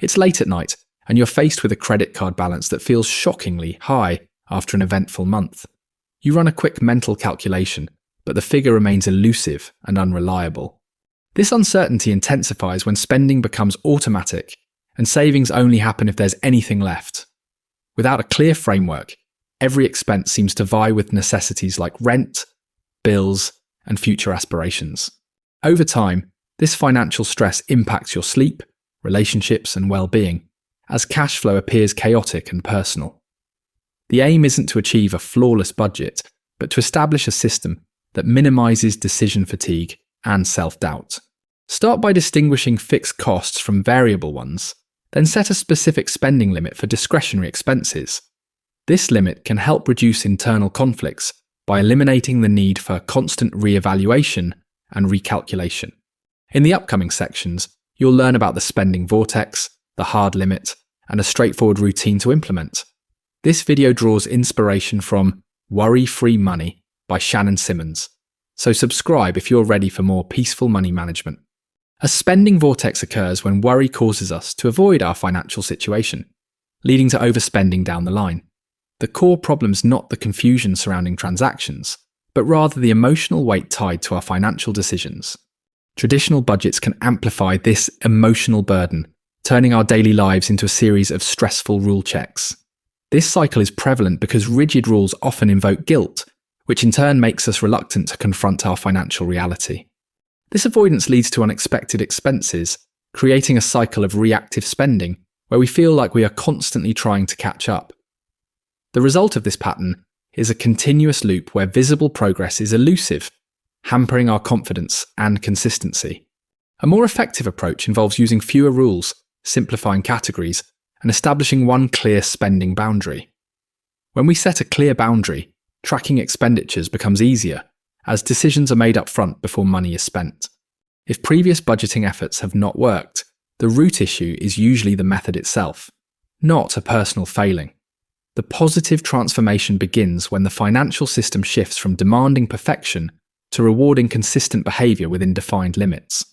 It's late at night, and you're faced with a credit card balance that feels shockingly high after an eventful month. You run a quick mental calculation, but the figure remains elusive and unreliable. This uncertainty intensifies when spending becomes automatic and savings only happen if there's anything left. Without a clear framework, every expense seems to vie with necessities like rent, bills, and future aspirations. Over time, this financial stress impacts your sleep, relationships, and well-being, as cash flow appears chaotic and personal. The aim isn't to achieve a flawless budget, but to establish a system that minimizes decision fatigue and self-doubt. Start by distinguishing fixed costs from variable ones, then set a specific spending limit for discretionary expenses. This limit can help reduce internal conflicts by eliminating the need for constant re-evaluation and recalculation. In the upcoming sections, you'll learn about the spending vortex, the hard limit, and a straightforward routine to implement. This video draws inspiration from Worry-Free Money by Shannon Simmons, so subscribe if you're ready for more peaceful money management. A spending vortex occurs when worry causes us to avoid our financial situation, leading to overspending down the line. The core problem's not the confusion surrounding transactions, but rather the emotional weight tied to our financial decisions. Traditional budgets can amplify this emotional burden, turning our daily lives into a series of stressful rule checks. This cycle is prevalent because rigid rules often invoke guilt, which in turn makes us reluctant to confront our financial reality. This avoidance leads to unexpected expenses, creating a cycle of reactive spending where we feel like we are constantly trying to catch up. The result of this pattern is a continuous loop where visible progress is elusive, hampering our confidence and consistency. A more effective approach involves using fewer rules, simplifying categories, and establishing one clear spending boundary. When we set a clear boundary, tracking expenditures becomes easier, as decisions are made up front before money is spent. If previous budgeting efforts have not worked, the root issue is usually the method itself, not a personal failing. The positive transformation begins when the financial system shifts from demanding perfection to rewarding consistent behavior within defined limits.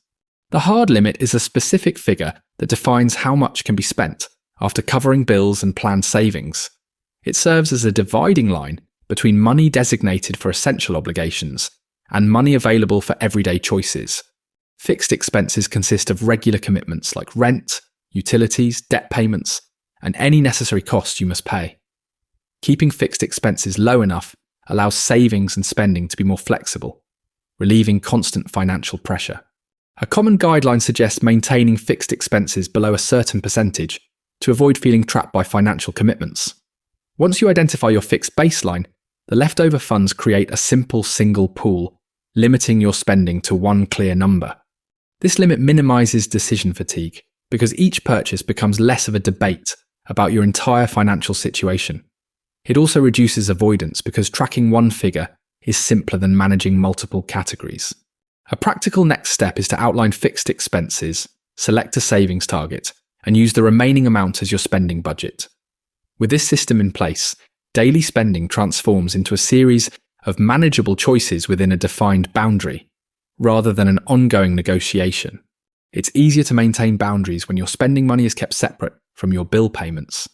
The hard limit is a specific figure that defines how much can be spent after covering bills and planned savings. It serves as a dividing line between money designated for essential obligations and money available for everyday choices. Fixed expenses consist of regular commitments like rent, utilities, debt payments, and any necessary costs you must pay. Keeping fixed expenses low enough allows savings and spending to be more flexible, relieving constant financial pressure. A common guideline suggests maintaining fixed expenses below a certain percentage to avoid feeling trapped by financial commitments. Once you identify your fixed baseline, the leftover funds create a simple single pool, limiting your spending to one clear number. This limit minimizes decision fatigue because each purchase becomes less of a debate about your entire financial situation. It also reduces avoidance because tracking one figure is simpler than managing multiple categories. A practical next step is to outline fixed expenses, select a savings target, and use the remaining amount as your spending budget. With this system in place, daily spending transforms into a series of manageable choices within a defined boundary, rather than an ongoing negotiation. It's easier to maintain boundaries when your spending money is kept separate from your bill payments.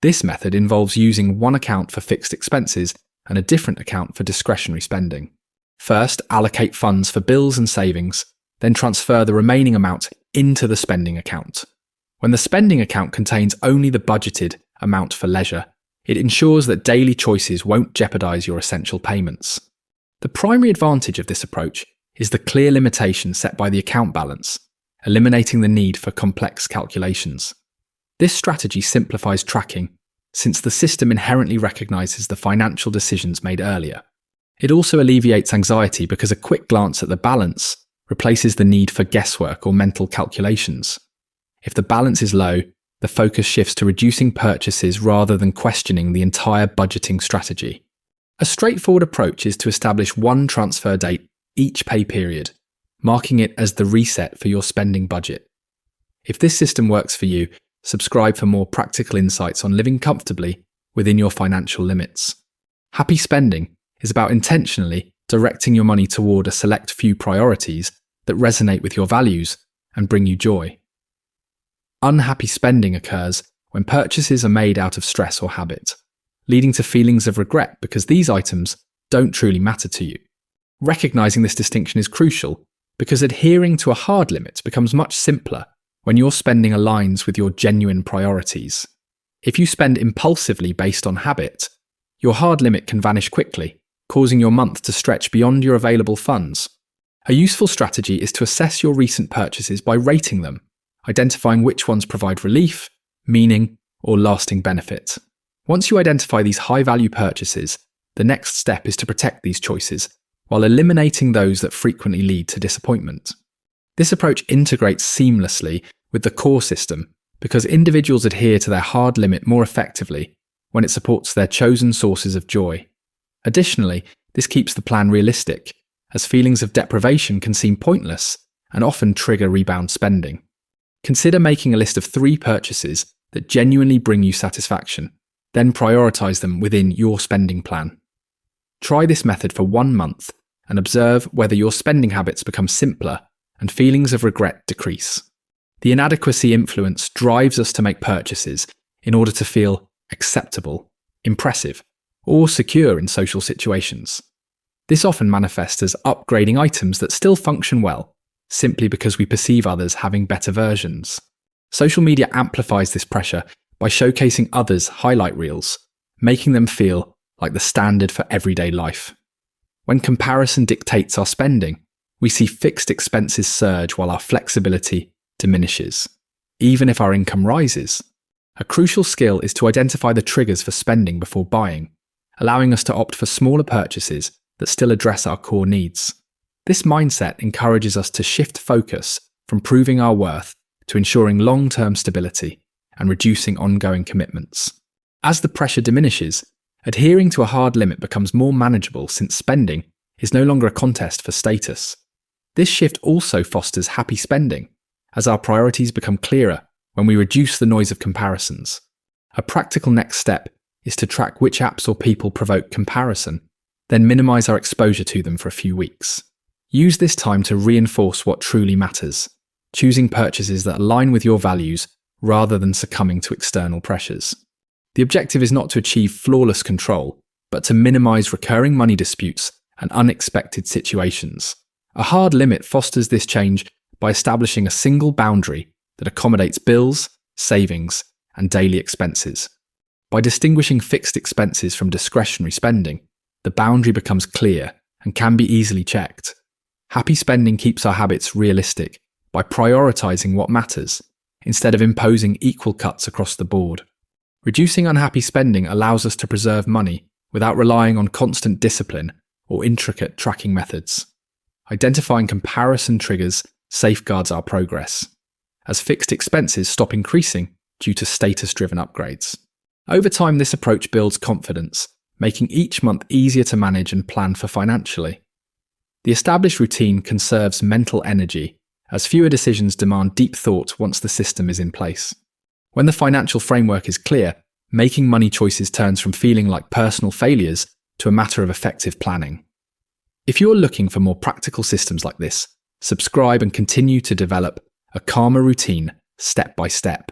This method involves using one account for fixed expenses and a different account for discretionary spending. First, allocate funds for bills and savings, then transfer the remaining amount into the spending account. When the spending account contains only the budgeted amount for leisure, it ensures that daily choices won't jeopardize your essential payments. The primary advantage of this approach is the clear limitation set by the account balance, eliminating the need for complex calculations. This strategy simplifies tracking, since the system inherently recognizes the financial decisions made earlier. It also alleviates anxiety because a quick glance at the balance replaces the need for guesswork or mental calculations. If the balance is low, the focus shifts to reducing purchases rather than questioning the entire budgeting strategy. A straightforward approach is to establish one transfer date each pay period, marking it as the reset for your spending budget. If this system works for you, subscribe for more practical insights on living comfortably within your financial limits. Happy spending is about intentionally directing your money toward a select few priorities that resonate with your values and bring you joy. Unhappy spending occurs when purchases are made out of stress or habit, leading to feelings of regret because these items don't truly matter to you. Recognizing this distinction is crucial because adhering to a hard limit becomes much simpler when your spending aligns with your genuine priorities. If you spend impulsively based on habit, your hard limit can vanish quickly, causing your month to stretch beyond your available funds. A useful strategy is to assess your recent purchases by rating them, identifying which ones provide relief, meaning, or lasting benefit. Once you identify these high-value purchases, the next step is to protect these choices while eliminating those that frequently lead to disappointment. This approach integrates seamlessly with the core system because individuals adhere to their hard limit more effectively when it supports their chosen sources of joy. Additionally, this keeps the plan realistic, as feelings of deprivation can seem pointless and often trigger rebound spending. Consider making a list of 3 purchases that genuinely bring you satisfaction, then prioritize them within your spending plan. Try this method for 1 month and observe whether your spending habits become simpler and feelings of regret decrease. The inadequacy influence drives us to make purchases in order to feel acceptable, impressive, or secure in social situations. This often manifests as upgrading items that still function well, simply because we perceive others having better versions. Social media amplifies this pressure by showcasing others' highlight reels, making them feel like the standard for everyday life. When comparison dictates our spending, we see fixed expenses surge while our flexibility diminishes, even if our income rises. A crucial skill is to identify the triggers for spending before buying, allowing us to opt for smaller purchases that still address our core needs. This mindset encourages us to shift focus from proving our worth to ensuring long-term stability and reducing ongoing commitments. As the pressure diminishes, adhering to a hard limit becomes more manageable since spending is no longer a contest for status. This shift also fosters happy spending, as our priorities become clearer when we reduce the noise of comparisons. A practical next step is to track which apps or people provoke comparison, then minimize our exposure to them for a few weeks. Use this time to reinforce what truly matters, choosing purchases that align with your values rather than succumbing to external pressures. The objective is not to achieve flawless control, but to minimize recurring money disputes and unexpected situations. A hard limit fosters this change by establishing a single boundary that accommodates bills, savings, and daily expenses. By distinguishing fixed expenses from discretionary spending, the boundary becomes clear and can be easily checked. Happy spending keeps our habits realistic by prioritizing what matters, instead of imposing equal cuts across the board. Reducing unhappy spending allows us to preserve money without relying on constant discipline or intricate tracking methods. Identifying comparison triggers safeguards our progress, as fixed expenses stop increasing due to status-driven upgrades. Over time, this approach builds confidence, making each month easier to manage and plan for financially. The established routine conserves mental energy, as fewer decisions demand deep thought once the system is in place. When the financial framework is clear, making money choices turns from feeling like personal failures to a matter of effective planning. If you're looking for more practical systems like this, subscribe and continue to develop a calmer routine step by step.